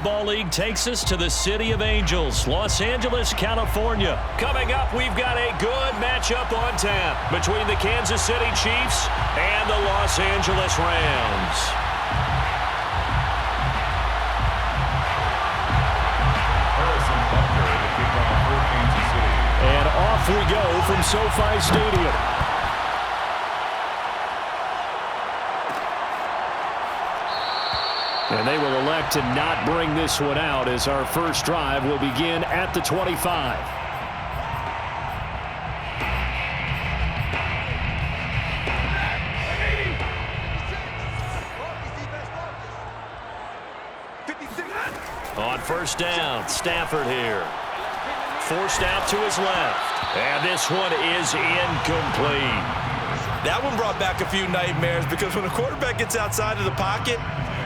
Football League takes us to the City of Angels, Los Angeles, California. Coming up, we've got a good matchup on tap between the Kansas City Chiefs and the Los Angeles Rams. And off we go from SoFi Stadium. And they will elect to not bring this one out as our first drive will begin at the 25. On first down, Stafford here. Forced out to his left. And this one is incomplete. That one brought back a few nightmares because when a quarterback gets outside of the pocket,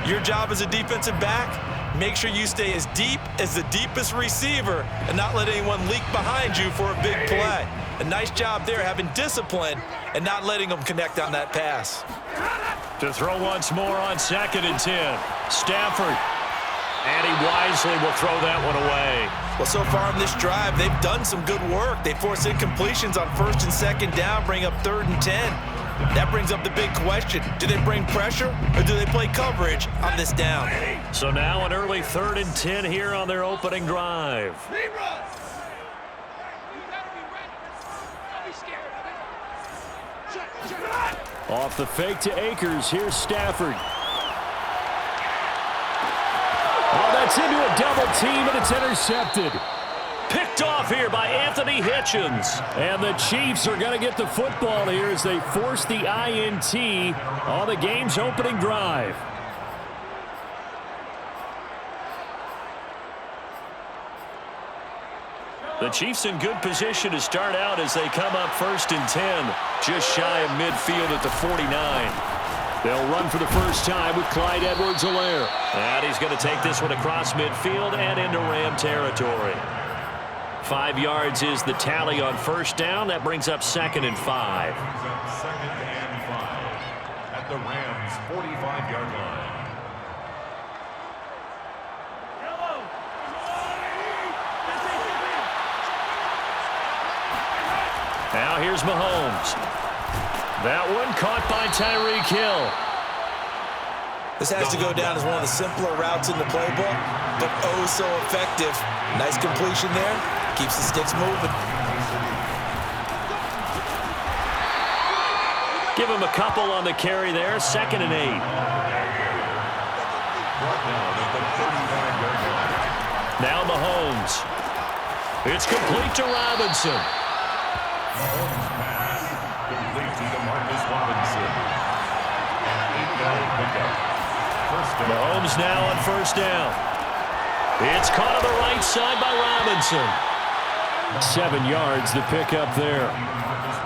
your job as a defensive back, make sure you stay as deep as the deepest receiver and not let anyone leak behind you for a big play. A nice job there having discipline and not letting them connect on that pass. To throw once more on 2nd and 10. Stafford. And he wisely will throw that one away. Well, so far in this drive, they've done some good work. They force incompletions on 1st and 2nd down, bring up 3rd and 10. That brings up the big question. Do they bring pressure or do they play coverage on this down? So now an early 3rd and 10 here on their opening drive. Off the fake to Akers. Here's Stafford. Oh, that's into a double team, and it's intercepted. Picked off here by Anthony Hitchens. And the Chiefs are going to get the football here as they force the INT on the game's opening drive. The Chiefs in good position to start out as they come up 1st and 10, just shy of midfield at the 49. They'll run for the first time with Clyde Edwards-Helaire. And he's going to take this one across midfield and into Ram territory. 5 yards is the tally on 1st down. That brings up 2nd and 5. 2nd and 5 at the Rams' 45-yard line. Now here's Mahomes. That one caught by Tyreek Hill. This has to go down as one of the simpler routes in the playbook, but oh so effective. Nice completion there. Keeps the sticks moving. Give him a couple on the carry there. 2nd and 8. Now Mahomes. It's complete to Robinson. Mahomes pass complete to DeMarcus Robinson. 8-yard pickup. Mahomes now on 1st down. It's caught on the right side by Robinson. 7 yards the pickup there.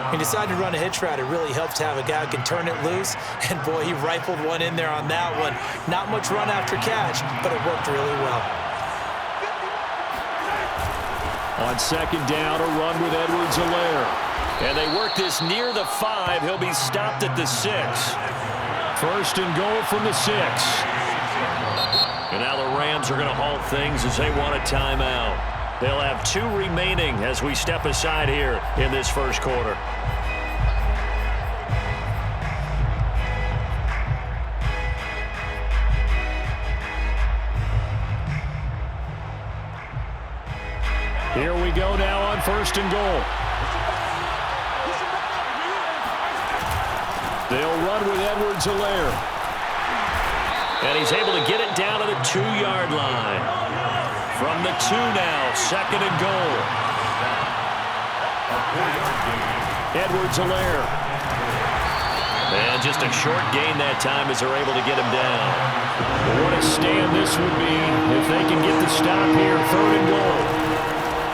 He decided to run a hitch route. It really helps to have a guy who can turn it loose. And boy, he rifled one in there on that one. Not much run after catch, but it worked really well. On 2nd down, a run with Edwards-Helaire. And they work this near the 5. He'll be stopped at the 6. 1st and goal from the 6. And now the Rams are going to halt things as they want a timeout. They'll have 2 remaining as we step aside here in this first quarter. Here we go now on 1st and goal. They'll run with Edwards-Helaire. And he's able to get it down to the 2-yard line. From the 2 now, 2nd and goal. Edwards-Helaire. And just a short gain that time as they're able to get him down. What a stand this would be if they can get the stop here, 3rd and goal.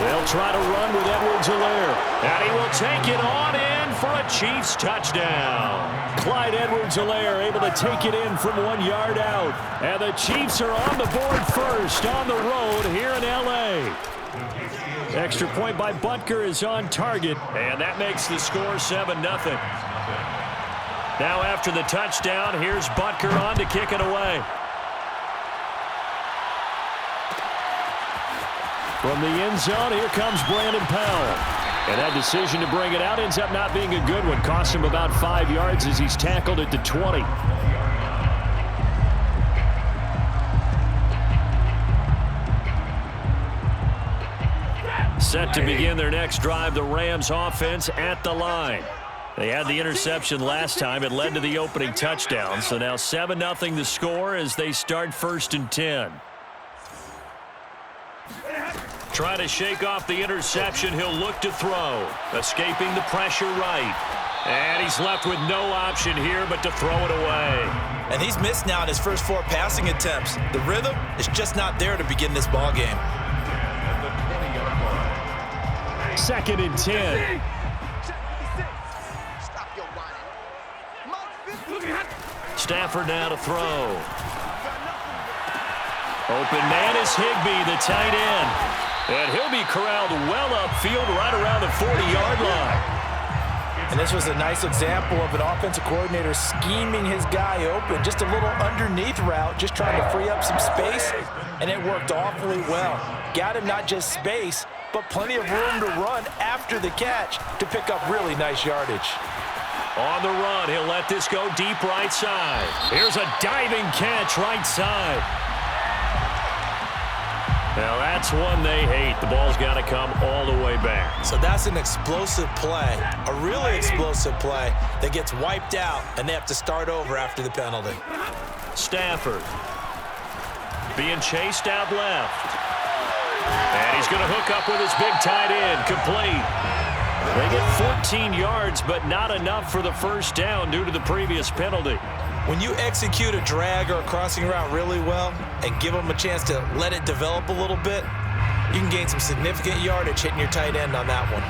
They'll try to run with Edwards-Helaire. And he will take it on in for a Chiefs touchdown. Clyde Edwards-Helaire able to take it in from 1 yard out. And the Chiefs are on the board first on the road here in L.A. Extra point by Butker is on target. And that makes the score 7-0. Now after the touchdown, here's Butker on to kick it away. From the end zone, here comes Brandon Powell. And that decision to bring it out ends up not being a good one. Cost him about 5 yards as he's tackled at the 20. Set to begin their next drive, the Rams offense at the line. They had the interception last time. It led to the opening touchdown. So now 7-0 the score as they start 1st and 10. Trying to shake off the interception. He'll look to throw. Escaping the pressure right. And he's left with no option here but to throw it away. And he's missed now in his first 4 passing attempts. The rhythm is just not there to begin this ball game. 2nd and 10. Stafford now to throw. Open man is Higbee, the tight end. And he'll be corralled well upfield right around the 40-yard line. And this was a nice example of an offensive coordinator scheming his guy open. Just a little underneath route, just trying to free up some space, and it worked awfully well. Got him not just space, but plenty of room to run after the catch to pick up really nice yardage. On the run, he'll let this go deep right side. Here's a diving catch right side. Now that's one they hate. The ball's got to come all the way back. So that's an explosive play, a really explosive play that gets wiped out, and they have to start over after the penalty. Stafford being chased out left. And he's going to hook up with his big tight end, complete. They get 14 yards, but not enough for the first down due to the previous penalty. When you execute a drag or a crossing route really well and give them a chance to let it develop a little bit, you can gain some significant yardage hitting your tight end on that one.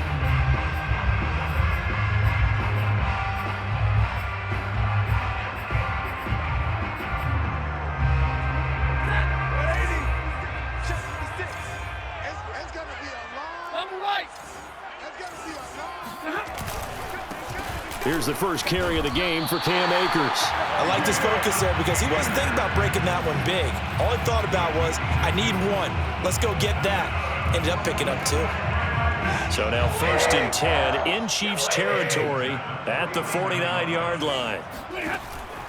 Here's the first carry of the game for Cam Akers. I liked his focus there because he wasn't thinking about breaking that one big. All he thought about was, I need one. Let's go get that. Ended up picking up 2. So now 1st and 10 in Chiefs territory at the 49-yard line.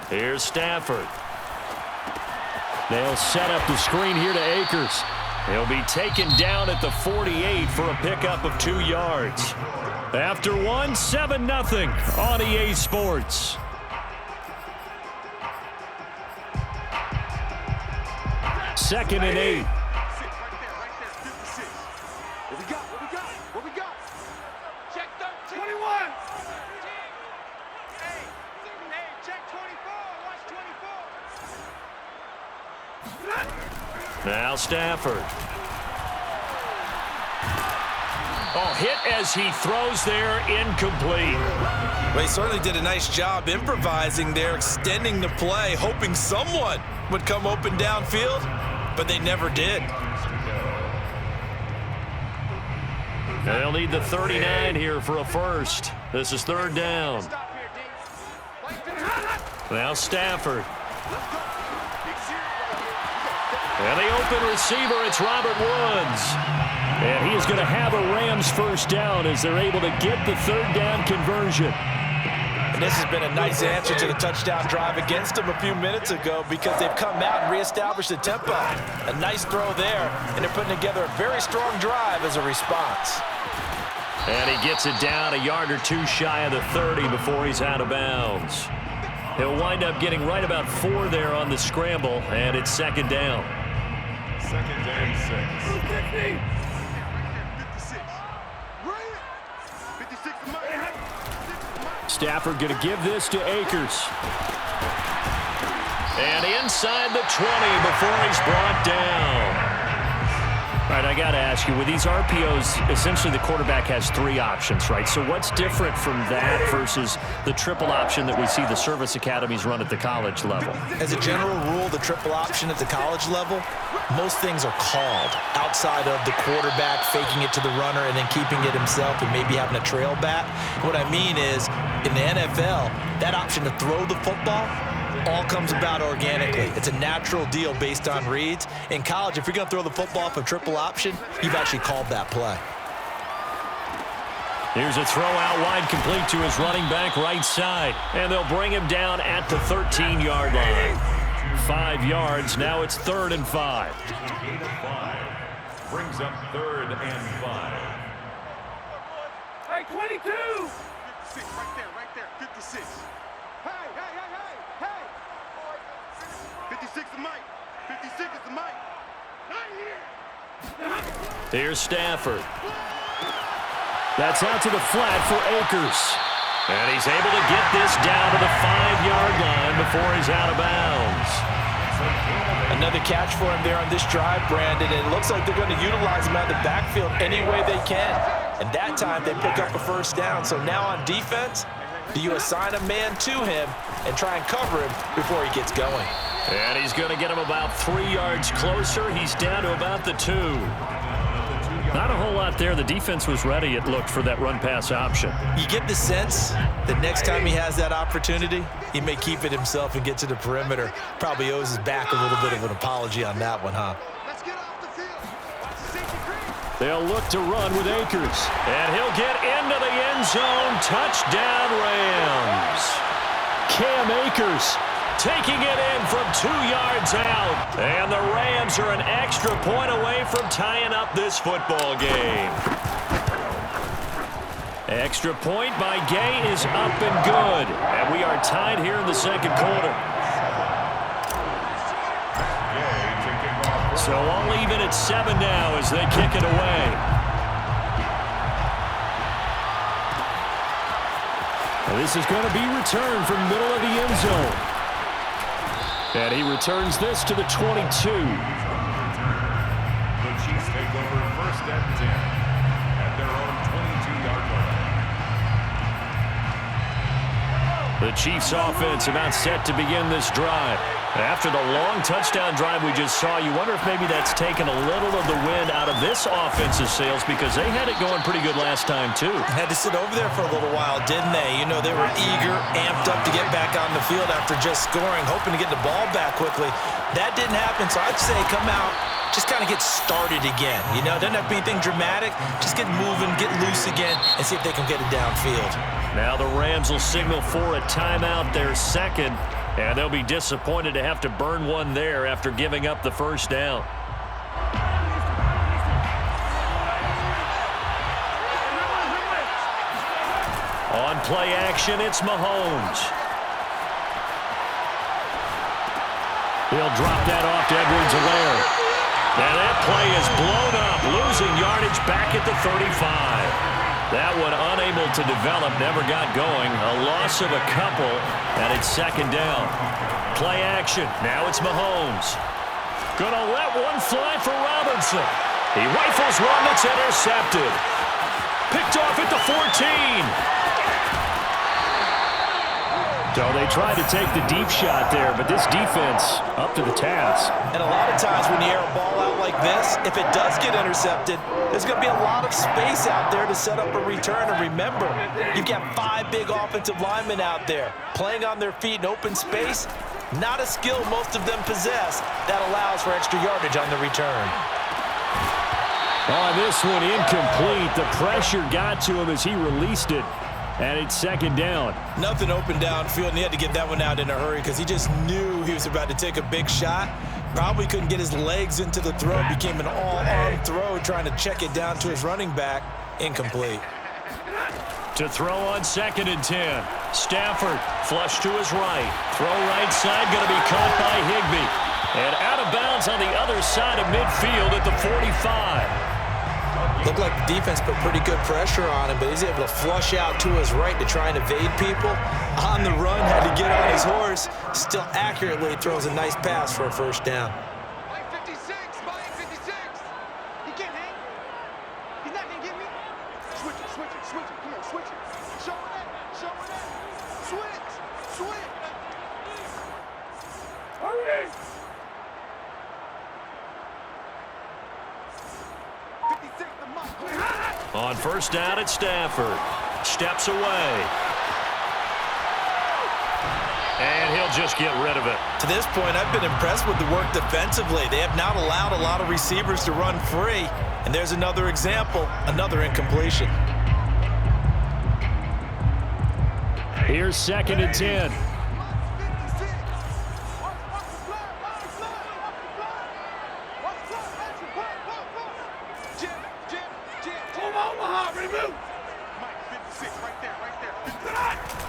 Here's Stafford. They'll set up the screen here to Akers. He'll be taken down at the 48 for a pickup of 2 yards. After 7-0 on EA Sports. Second and 8. What we got? Check 21. Hey, check 24. Watch 24. Now Stafford. Oh, hit as he throws there, incomplete. Well, he certainly did a nice job improvising there, extending the play, hoping someone would come open downfield, but they never did. They'll need the 39 here for a first. This is 3rd down. Now Stafford. And the open receiver, it's Robert Woods. And he is going to have a Rams first down as they're able to get the 3rd down conversion. And this has been a nice answer to the touchdown drive against them a few minutes ago because they've come out and reestablished the tempo. A nice throw there, and they're putting together a very strong drive as a response. And he gets it down a yard or 2 shy of the 30 before he's out of bounds. He'll wind up getting right about 4 there on the scramble, and it's 2nd down. 2nd and 6. Stafford going to give this to Akers. And inside the 20 before he's brought down. All right, I got to ask you, with these RPOs, essentially the quarterback has 3 options, right? So what's different from that versus the triple option that we see the service academies run at the college level? As a general rule, the triple option at the college level, most things are called outside of the quarterback faking it to the runner and then keeping it himself and maybe having a trail back. What I mean is, in the NFL, that option to throw the football all comes about organically. It's a natural deal based on reads. In college, if you're going to throw the football off a triple option, you've actually called that play. Here's a throw out wide, complete to his running back right side. And they'll bring him down at the 13-yard line. 5 yards. Now it's 3rd and 5. Gain of 5. Brings up 3rd and 5. Hey, 22! 56, right there, 56. Hey! 56 is Mike. 56 is the Mike. Not here. Here's Stafford. That's out to the flat for Akers. And he's able to get this down to the 5-yard line before he's out of bounds. Another catch for him there on this drive, Brandon. And it looks like they're going to utilize him out of the backfield any way they can. And that time they pick up a first down. So now on defense, do you assign a man to him and try and cover him before he gets going? And he's going to get him about 3 yards closer. He's down to about the 2. Not a whole lot there. The defense was ready, it looked, for that run-pass option. You get the sense that next time he has that opportunity, he may keep it himself and get to the perimeter. Probably owes his back a little bit of an apology on that one, huh? Let's get off the field. Watch the safety green. They'll look to run with Akers. And he'll get into the end zone. Touchdown, Rams. Cam Akers taking it in from 2 yards out. And the Rams are an extra point away from tying up this football game. Extra point by Gay is up and good. And we are tied here in the second quarter. So all even at 7 now as they kick it away. And this is going to be returned from middle of the end zone. And he returns this to the 22. The Chiefs take over 1st and 10 at their own 22-yard line. The Chiefs offense about set to begin this drive. After the long touchdown drive we just saw, you wonder if maybe that's taken a little of the wind out of this offensive sails, because they had it going pretty good last time too. Had to sit over there for a little while, didn't they? You know, they were eager, amped up to get back on the field after just scoring, hoping to get the ball back quickly. That didn't happen, so I'd say come out, just kind of get started again. You know, doesn't have to be anything dramatic. Just get moving, get loose again, and see if they can get it downfield. Now the Rams will signal for a timeout, their second, and they'll be disappointed to have to burn one there after giving up the first down. On play action, it's Mahomes. He'll drop that off to Edwards-Helaire. And that play is blown up, losing yardage back at the 35. That one unable to develop, never got going. A loss of a couple, and it's second down. Play action. Now it's Mahomes. Gonna let one fly for Robinson. He rifles one that's intercepted. Picked off at the 14. So they tried to take the deep shot there, but this defense up to the task. And a lot of times when you air a ball out like this, if it does get intercepted, there's going to be a lot of space out there to set up a return. And remember, you've got 5 big offensive linemen out there playing on their feet in open space. Not a skill most of them possess that allows for extra yardage on the return. On this one, incomplete. The pressure got to him as he released it. And it's second down. Nothing open downfield, and he had to get that one out in a hurry because he just knew he was about to take a big shot. Probably couldn't get his legs into the throw. Became an all-arm throw, trying to check it down to his running back. Incomplete. To throw on 2nd and 10. Stafford flush to his right. Throw right side, going to be caught by Higbee. And out of bounds on the other side of midfield at the 45. Looked like the defense put pretty good pressure on him, but he's able to flush out to his right to try and evade people. On the run, had to get on his horse. Still accurately throws a nice pass for a first down. Mike 56, Mike 56. He can't hang. He's not going to get me. Switch it, switch it, switch it. Come on, switch it. Show it up, show it up. Switch, switch. Hurry. 56, the Mike. On first down at Stafford. Steps away. And he'll just get rid of it. To this point, I've been impressed with the work defensively. They have not allowed a lot of receivers to run free. And there's another example, another incompletion. Here's 2nd and 10.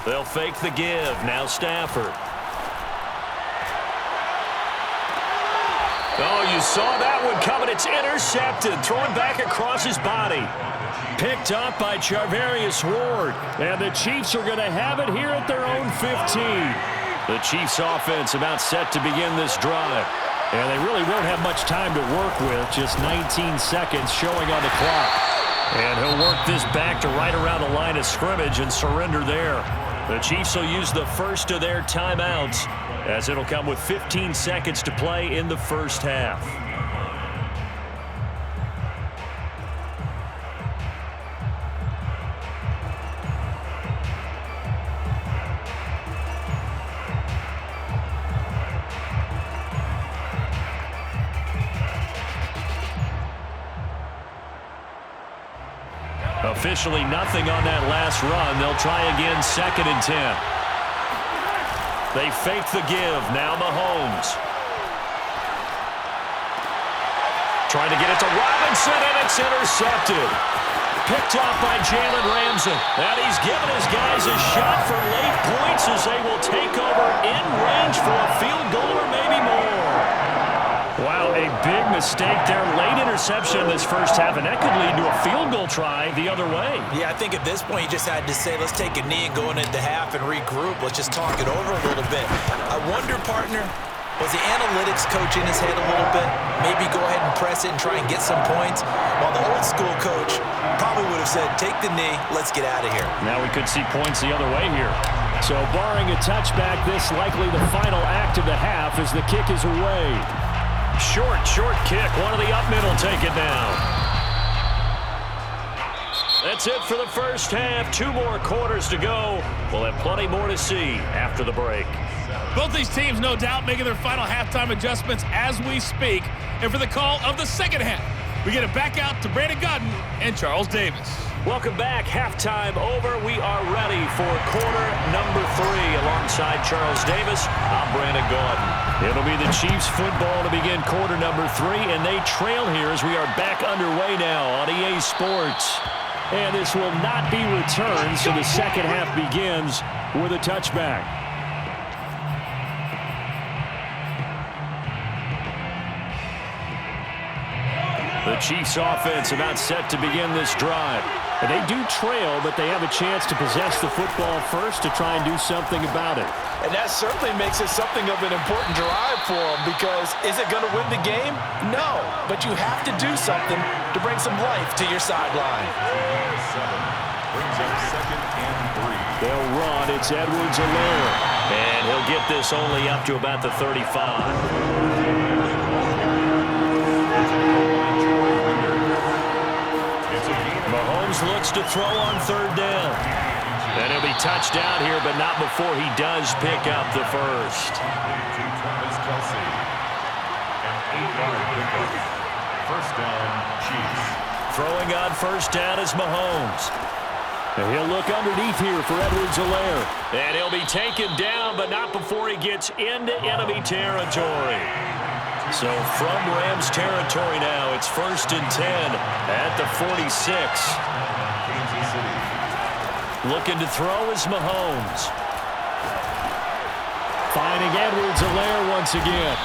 They'll fake the give. Now Stafford. Oh, you saw that one coming. It's intercepted. Thrown back across his body. Picked up by Charvarius Ward. And the Chiefs are going to have it here at their own 15. The Chiefs offense about set to begin this drive. And they really won't have much time to work with. Just 19 seconds showing on the clock. And he'll work this back to right around the line of scrimmage and surrender there. The Chiefs will use the first of their timeouts as it'll come with 15 seconds to play in the first half. Officially nothing on that last run. They'll try again 2nd and 10. They fake the give. Now Mahomes. Trying to get it to Robinson, and it's intercepted. Picked off by Jalen Ramsey. And he's given his guys a shot for late points as they will take over in range for a field goal or maybe more. Wow, a big mistake there. Late interception in this first half, and that could lead to a field goal try the other way. Yeah, I think at this point you just had to say, let's take a knee and go into half and regroup. Let's just talk it over a little bit. I wonder, partner, was the analytics coach in his head a little bit? Maybe go ahead and press it and try and get some points? While the old school coach probably would have said, take the knee, let's get out of here. Now we could see points the other way here. So barring a touchback, this likely the final act of the half as the kick is away. Short kick. One of the up middle take it down. That's it for the first half. 2 more quarters to go. We'll have plenty more to see after the break. Both these teams, no doubt, making their final halftime adjustments as we speak. And for the call of the second half, we get it back out to Brandon Gaudin and Charles Davis. Welcome back. Halftime over. We are ready for quarter number 3. Alongside Charles Davis, I'm Brandon Gaudin. It'll be the Chiefs football to begin quarter number 3, and they trail here as we are back underway now on EA Sports. And this will not be returned, so the second half begins with a touchback. The Chiefs offense about set to begin this drive. And they do trail, but they have a chance to possess the football first to try and do something about it. And that certainly makes it something of an important drive for them, because is it going to win the game? No, but you have to do something to bring some life to your sideline. Brings up 2nd and 3. They'll run. It's Edwards-Helaire. And he'll get this only up to about the 35. Mahomes looks to throw on 3rd down. And he'll be touched out here, but not before he does pick up the first. Travis Kelce. An 8-yard pickup. First down, Chiefs. Throwing on first down is Mahomes. And he'll look underneath here for Edwards-Helaire. And he'll be taken down, but not before he gets into enemy territory. So from Rams territory now, it's 1st and 10 at the 46. Kansas City. Looking to throw is Mahomes. Finding Edwards-Helaire once again.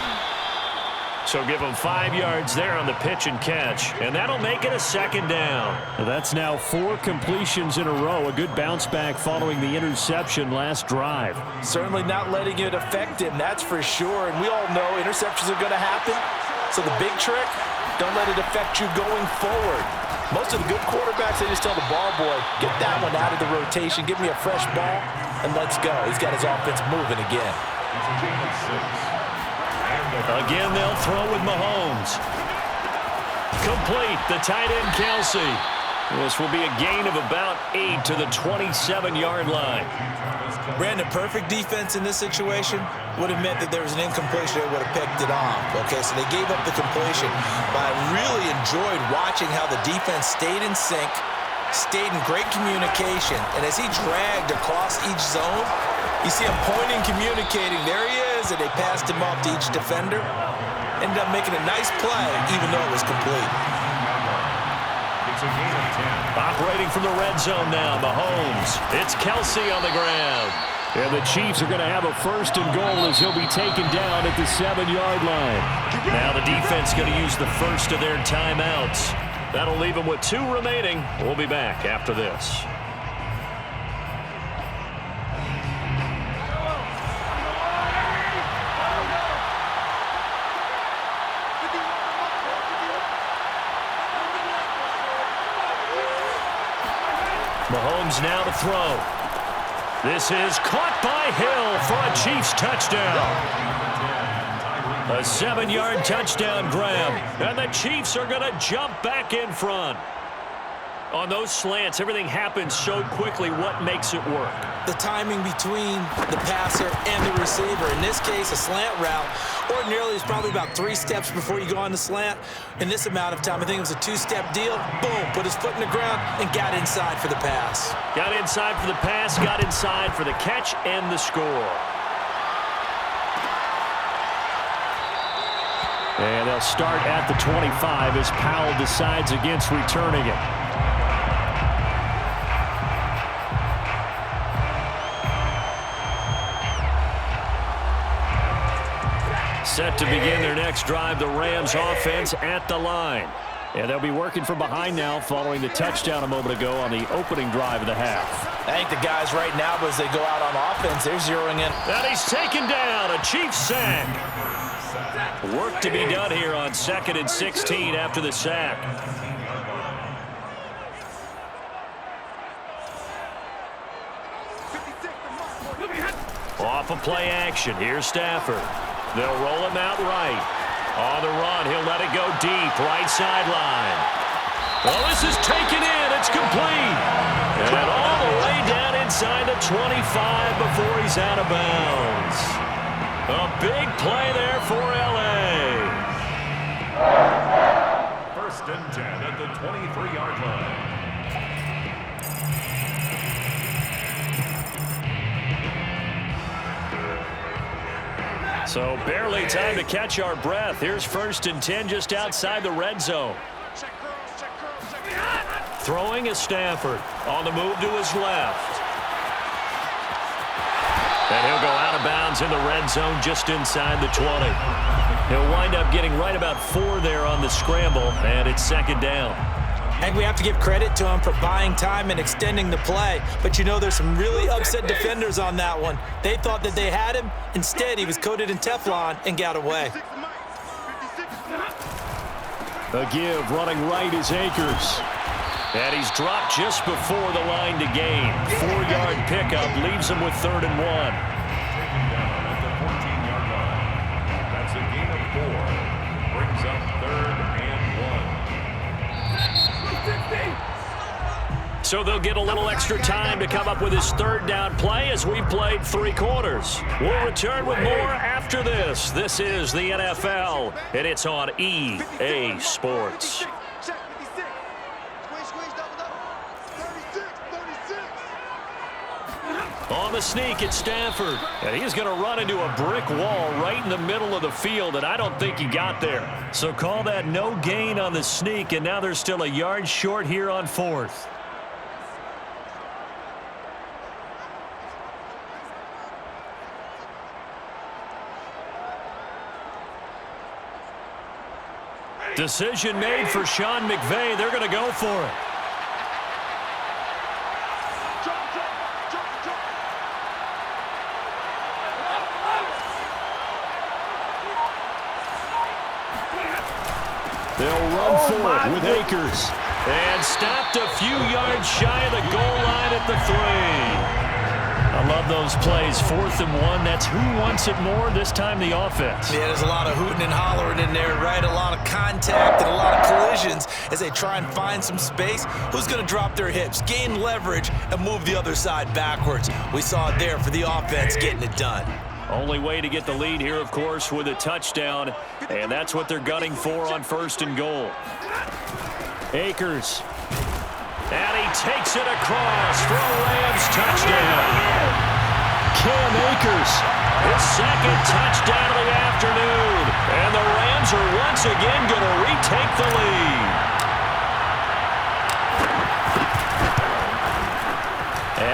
So give him 5 yards there on the pitch and catch. And that'll make it a 2nd down. That's now 4 completions in a row. A good bounce back following the interception last drive. Certainly not letting it affect him, that's for sure. And we all know interceptions are going to happen. So the big trick, don't let it affect you going forward. Most of the good quarterbacks, they just tell the ball boy, get that one out of the rotation, give me a fresh ball, and let's go. He's got his offense moving again. Again, they'll throw with Mahomes. Complete, the tight end, Kelce. This will be a gain of about 8 to the 27-yard line. Brandon, perfect defense in this situation would have meant that there was an incompletion that would have picked it off. Okay, so they gave up the completion. But I really enjoyed watching how the defense stayed in sync, stayed in great communication, and as he dragged across each zone, you see him pointing, communicating. There he is, and they passed him off to each defender. Ended up making a nice play, even though it was complete. It's a gain of 10. Operating from the red zone now, Mahomes. It's Kelsey on the ground. And the Chiefs are going to have a 1st and goal as he'll be taken down at the 7-yard line. Now the defense going to use the first of their timeouts. That'll leave them with 2 remaining. We'll be back after this. Mahomes now to throw. This is caught by Hill for a Chiefs touchdown. A 7-yard touchdown grab. And the Chiefs are going to jump back in front. On those slants, everything happens so quickly. What makes it work? The timing between the passer and the receiver. In this case, a slant route. Ordinarily, it's probably about 3 steps before you go on the slant. In this amount of time, I think it was a 2-step deal. Boom, put his foot in the ground and got inside for the pass. Got inside for the pass, got inside for the catch and the score. And they'll start at the 25 as Powell decides against returning it. Set to begin their next drive, the Rams offense at the line. And they'll be working from behind now following the touchdown a moment ago on the opening drive of the half. I think the guys right now, as they go out on offense, they're zeroing in. And he's taken down, a Chiefs sack. Work to be done here on 2nd and 16 after the sack. Off of play action, here's Stafford. They'll roll him out right. On the run, he'll let it go deep, right sideline. Oh, this is taken in. It's complete. And all the way down inside the 25 before he's out of bounds. A big play there for L.A. 1st and 10 at the 23-yard line. So barely time to catch our breath. Here's 1st and 10 just outside the red zone. Throwing is Stafford on the move to his left. And he'll go out of bounds in the red zone just inside the 20. He'll wind up getting right about 4 there on the scramble, and it's 2nd down. I think we have to give credit to him for buying time and extending the play. But, you know, there's some really upset defenders on that one. They thought that they had him. Instead, he was coated in Teflon and got away. A give running right is Akers. And he's dropped just before the line to gain. 4-yard pickup leaves him with 3rd and 1. Taken down at the 14-yard line. That's a gain of 4. Brings up 3rd and 1. So they'll get a little extra time to come up with his 3rd down play as we played 3 quarters. We'll return with more after this. This is the NFL, and it's on EA Sports. On the sneak, it's Stafford. And he's going to run into a brick wall right in the middle of the field, and I don't think he got there. So call that no gain on the sneak, and now they're still a yard short here on 4th. Decision made for Sean McVay. They're going to go for it. They'll run for it with Akers. And stopped a few yards shy of the goal line at the 3. I love those plays. 4th and 1. That's who wants it more. This time the offense. Yeah, there's a lot of hooting and hollering in there, right? A lot of contact and a lot of collisions as they try and find some space. Who's going to drop their hips, gain leverage, and move the other side backwards? We saw it there for the offense getting it done. Only way to get the lead here, of course, with a touchdown, and that's what they're gunning for on 1st and goal. Akers. And he takes it across for a Rams touchdown. Cam Akers, his 2nd touchdown of the afternoon. And the Rams are once again going to retake the lead.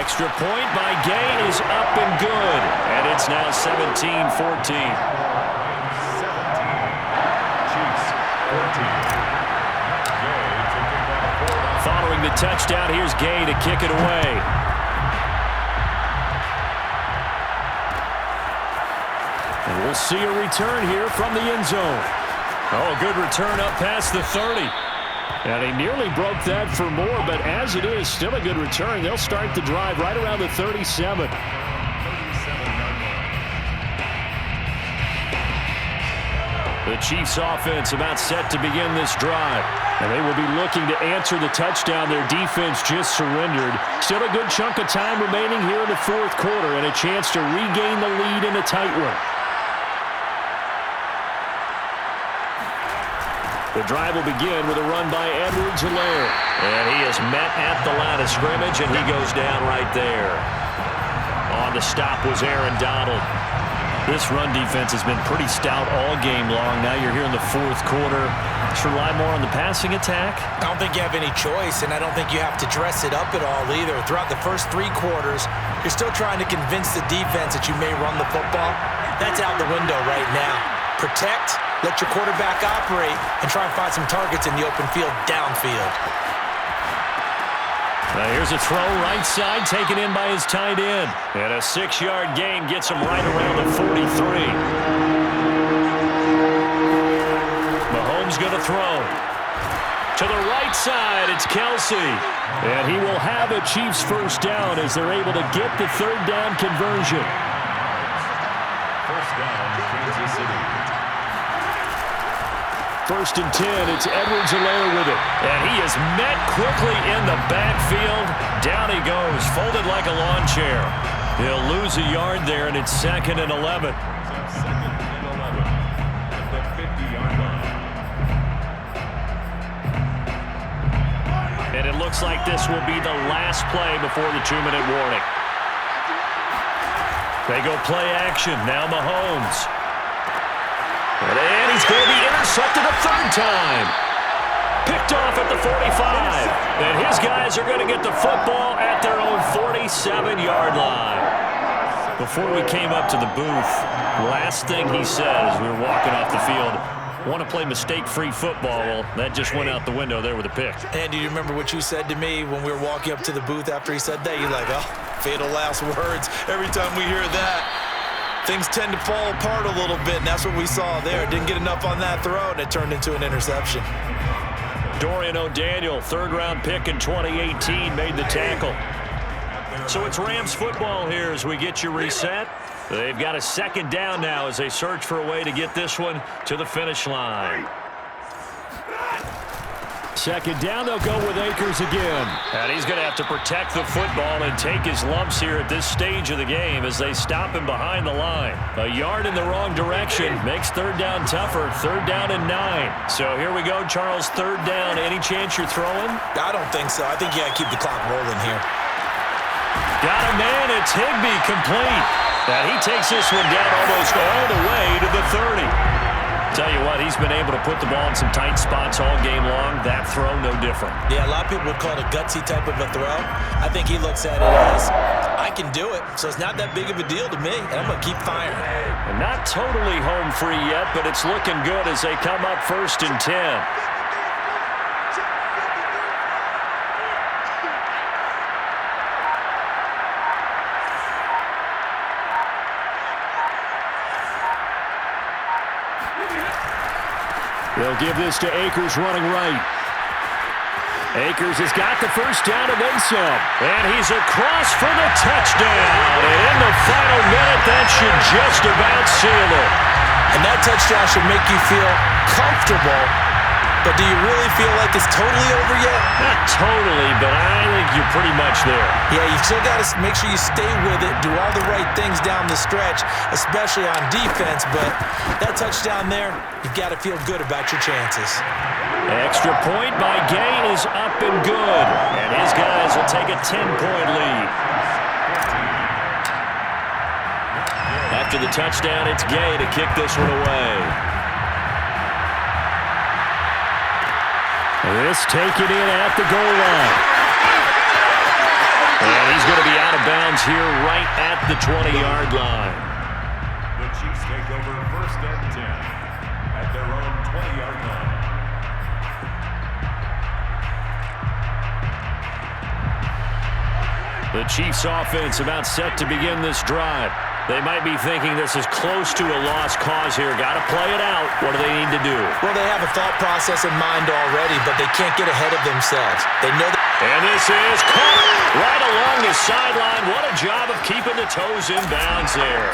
Extra point by Gay is up and good. And it's now 17-14. 17. Chiefs 14. Following the touchdown, here's Gay to kick it away. And we'll see a return here from the end zone. Oh, good return up past the 30. And he nearly broke that for more, but as it is, still a good return. They'll start the drive right around the 37. The Chiefs offense about set to begin this drive. And they will be looking to answer the touchdown their defense just surrendered. Still a good chunk of time remaining here in the 4th quarter and a chance to regain the lead in a tight one. The drive will begin with a run by Edwards-Helaire. And he is met at the line of scrimmage, and he goes down right there. On the stop was Aaron Donald. This run defense has been pretty stout all game long. Now you're here in the 4th quarter. Should rely more on the passing attack? I don't think you have any choice, and I don't think you have to dress it up at all either. Throughout the first 3 quarters, you're still trying to convince the defense that you may run the football. That's out the window right now. Protect, let your quarterback operate, and try and find some targets in the open field downfield. Now here's a throw right side taken in by his tight end. And a 6-yard gain gets him right around the 43. Mahomes going to throw. To the right side, it's Kelsey. And he will have a Chiefs first down as they're able to get the 3rd down conversion. First down, Kansas City. 1st and 10, it's Edwards-Helaire with it. And he is met quickly in the backfield. Down he goes, folded like a lawn chair. He'll lose a yard there, and it's 2nd and 11. 2nd and 11 at the 50-yard line. And it looks like this will be the last play before the 2-minute warning. They go play action. Now Mahomes. And he's going to be intercepted a 3rd time. Picked off at the 45. And his guys are going to get the football at their own 47-yard line. Before we came up to the booth, last thing he said as we were walking off the field, want to play mistake-free football. Well, that just went out the window there with a pick. And do you remember what you said to me when we were walking up to the booth after he said that? You're like, oh, fatal last words. Every time we hear that, things tend to fall apart a little bit, and that's what we saw there. Didn't get enough on that throw, and it turned into an interception. Dorian O'Daniel, 3rd-round pick in 2018, made the tackle. So it's Rams football here as we get you reset. They've got a 2nd down now as they search for a way to get this one to the finish line. 2nd down, they'll go with Akers again. And he's going to have to protect the football and take his lumps here at this stage of the game as they stop him behind the line. A yard in the wrong direction makes 3rd down tougher. 3rd down and 9. So here we go, Charles, 3rd down. Any chance you're throwing? I don't think so. I think you got to keep the clock rolling here. Got a man. It's Higbee complete. And he takes this one down almost all the way to the 30. Tell you what, he's been able to put the ball in some tight spots all game long. That throw, no different. Yeah, a lot of people would call it a gutsy type of a throw. I think he looks at it as, I can do it, so it's not that big of a deal to me, and I'm going to keep firing. And not totally home free yet, but it's looking good as they come up 1st and 10. They'll give this to Akers running right. Akers has got the first down and then some. And he's across for the touchdown. And in the final minute, that should just about seal it. And that touchdown should make you feel comfortable. But do you really feel like it's totally over yet? Not totally, but I think you're pretty much there. Yeah, you've still got to make sure you stay with it, do all the right things down the stretch, especially on defense. But that touchdown there, you've got to feel good about your chances. Extra point by Gay is up and good. And his guys will take a 10-point lead. After the touchdown, it's Gay to kick this one away. This taken in at the goal line. And he's going to be out of bounds here right at the 20-yard line. The Chiefs take over 1st and 10 at their own 20-yard line. The Chiefs offense about set to begin this drive. They might be thinking this is close to a lost cause here. Got to play it out. What do they need to do? Well, they have a thought process in mind already, but they can't get ahead of themselves. They know that. And this is caught right along the sideline. What a job of keeping the toes in bounds there.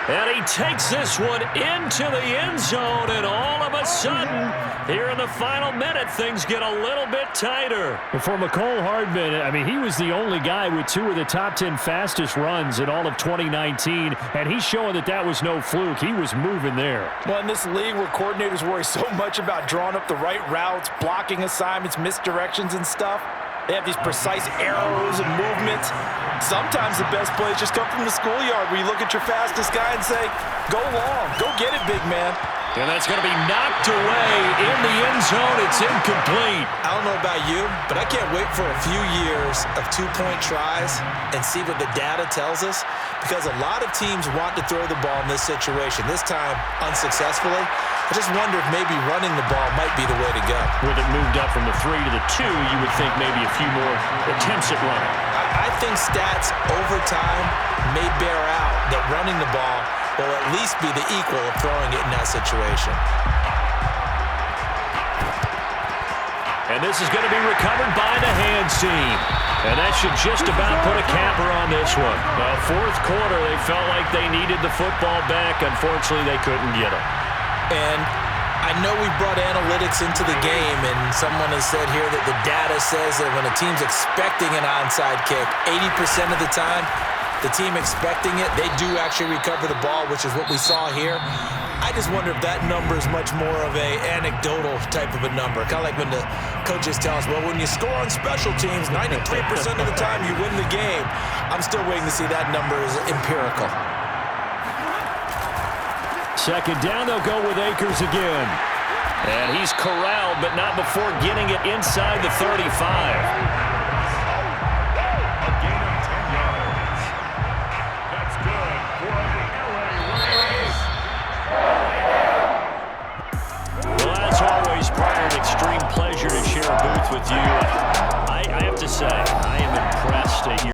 And he takes this one into the end zone, and all of a sudden, here in the final minute, things get a little bit tighter. For Mecole Hardman, I mean, he was the only guy with 2 of the top 10 fastest runs in all of 2019, and he's showing that that was no fluke. He was moving there. Well, in this league where coordinators worry so much about drawing up the right routes, blocking assignments, misdirections and stuff, they have these precise arrows and movements. Sometimes the best plays just come from the schoolyard where you look at your fastest guy and say, go long, go get it, big man. And that's going to be knocked away in the end zone. It's incomplete. I don't know about you, but I can't wait for a few years of 2-point tries and see what the data tells us, because a lot of teams want to throw the ball in this situation, this time unsuccessfully. I just wonder if maybe running the ball might be the way to go. With it moved up from the 3 to the 2, you would think maybe a few more attempts at running. I think stats over time may bear out that running the ball will at least be the equal of throwing it in that situation. And this is going to be recovered by the hands team. And that should just about put a capper on this one. Well, 4th quarter, they felt like they needed the football back. Unfortunately, they couldn't get it. And I know we brought analytics into the game, and someone has said here that the data says that when a team's expecting an onside kick, 80% of the time, the team expecting it, they do actually recover the ball, which is what we saw here. I just wonder if that number is much more of a anecdotal type of a number. Kind of like when the coaches tell us, well, when you score on special teams, 93% of the time you win the game. I'm still waiting to see that number is empirical. 2nd down, they'll go with Akers again. And he's corralled, but not before getting it inside the 35. Well, that's always part of extreme pleasure to share a booth with you.